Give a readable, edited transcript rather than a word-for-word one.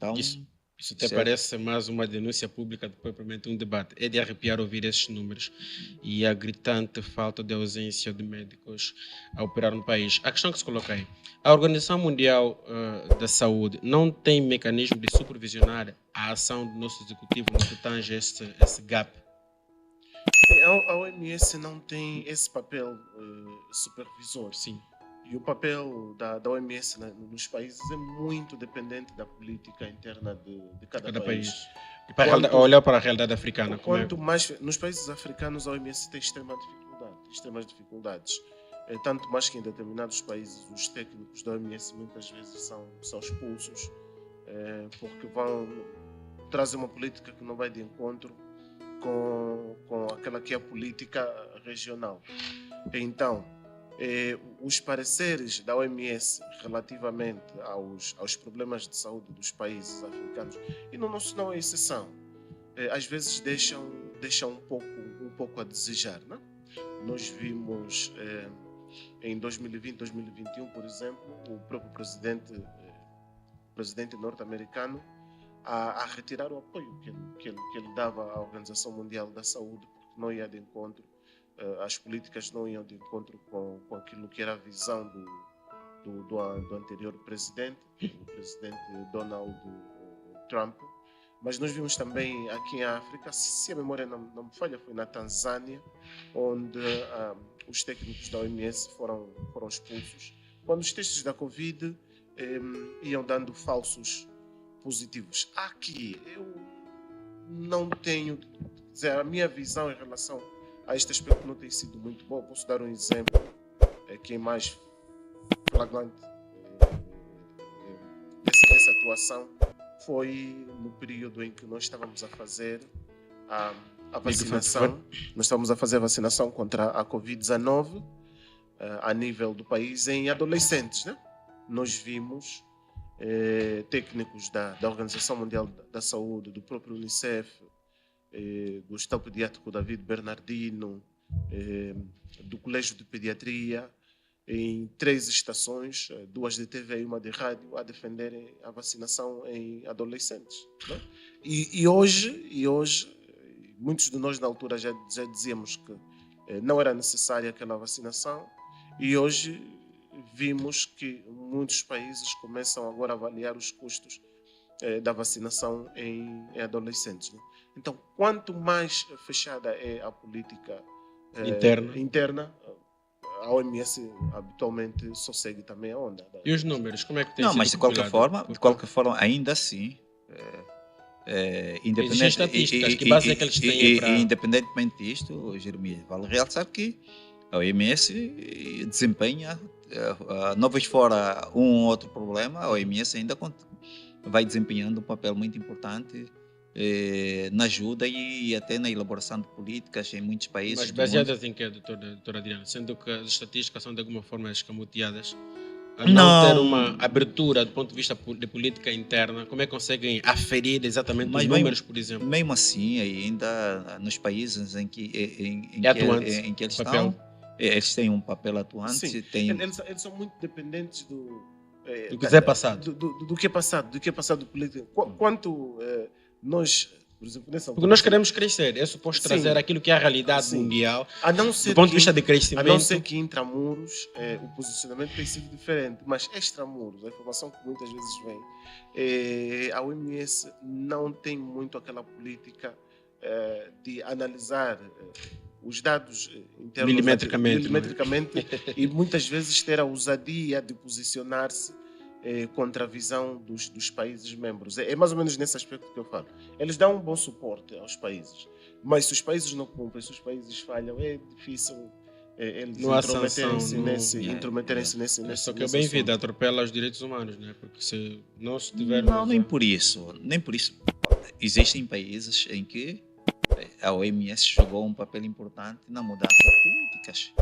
Então, Isso até parece mais uma denúncia pública do que propriamente um debate. É de arrepiar ouvir esses números e a gritante falta de ausência de médicos a operar no país. A questão que se coloca aí, a Organização Mundial da Saúde não tem mecanismo de supervisionar a ação do nosso executivo no que tange esse gap? A OMS não tem esse papel supervisor. Sim. E o papel da OMS nos países é muito dependente da política interna de cada país. E para olhar para a realidade africana, quanto mais nos países africanos a OMS tem extremas dificuldades. Tanto mais que em determinados países os técnicos da OMS muitas vezes são expulsos porque vão trazer uma política que não vai de encontro com aquela que é a política regional. Então, os pareceres da OMS relativamente aos problemas de saúde dos países africanos, e no nosso não é exceção, às vezes deixam um pouco a desejar. Né? Nós vimos em 2020, 2021, por exemplo, o próprio presidente norte-americano a retirar o apoio que ele dava à Organização Mundial da Saúde, porque não ia de encontro, as políticas não iam de encontro com aquilo que era a visão do anterior presidente, o presidente Donald Trump. Mas nós vimos também aqui em África, se a memória não me falha, foi na Tanzânia, onde os técnicos da OMS foram expulsos, quando os testes da Covid iam dando falsos positivos. Aqui, eu não tenho... a minha visão em relação a este aspecto não tem sido muito boa. Posso dar um exemplo que é mais flagrante dessa atuação. Foi no período em que nós estávamos a fazer a vacinação. Nós estávamos a fazer a vacinação contra a Covid-19 a nível do país em adolescentes. Né? Nós vimos técnicos da Organização Mundial da Saúde, do próprio Unicef, do Hospital Pediátrico David Bernardino, do Colégio de Pediatria, em 3 estações, 2 de TV e 1 de rádio, a defenderem a vacinação em adolescentes. Né? E hoje, muitos de nós na altura já dizíamos que não era necessária aquela vacinação, e hoje vimos que muitos países começam agora a avaliar os custos da vacinação em adolescentes. Né? Então, quanto mais fechada é a política interna, a OMS habitualmente só segue também a onda. E os números, como é que tem sido? Não, mas de qualquer forma, ainda assim, independentemente disto, Jeremias, vale realçar que a OMS desempenha, não vejo fora um ou outro problema, a OMS ainda vai desempenhando um papel muito importante na ajuda e até na elaboração de políticas em muitos países. Mas baseadas em que, doutora Adriana? Sendo que as estatísticas são de alguma forma escamoteadas, a não ter uma abertura do ponto de vista de política interna, como é que conseguem aferir exatamente os números, por exemplo? Mesmo assim, ainda nos países em que eles estão, eles têm um papel atuante. Sim, eles são muito dependentes do que é passado. Do que é passado político. Quanto nós, por exemplo, nessa altura, porque nós queremos crescer, é suposto trazer aquilo que é a realidade mundial, do ponto de vista de crescimento. A não ser que intramuros o posicionamento tem sido diferente, mas extramuros, a informação que muitas vezes vem, a OMS não tem muito aquela política de analisar os dados internos milimetricamente e muitas vezes ter a ousadia de posicionar-se contra a visão dos países membros. É mais ou menos nesse aspecto que eu falo. Eles dão um bom suporte aos países, mas se os países não cumprem, se os países falham, é difícil eles intrometerem-se nesse Só que é bem-vindo, atropela os direitos humanos, né? Porque se não se tiver... Não, nem por isso. Existem países em que a OMS jogou um papel importante na mudança de políticas.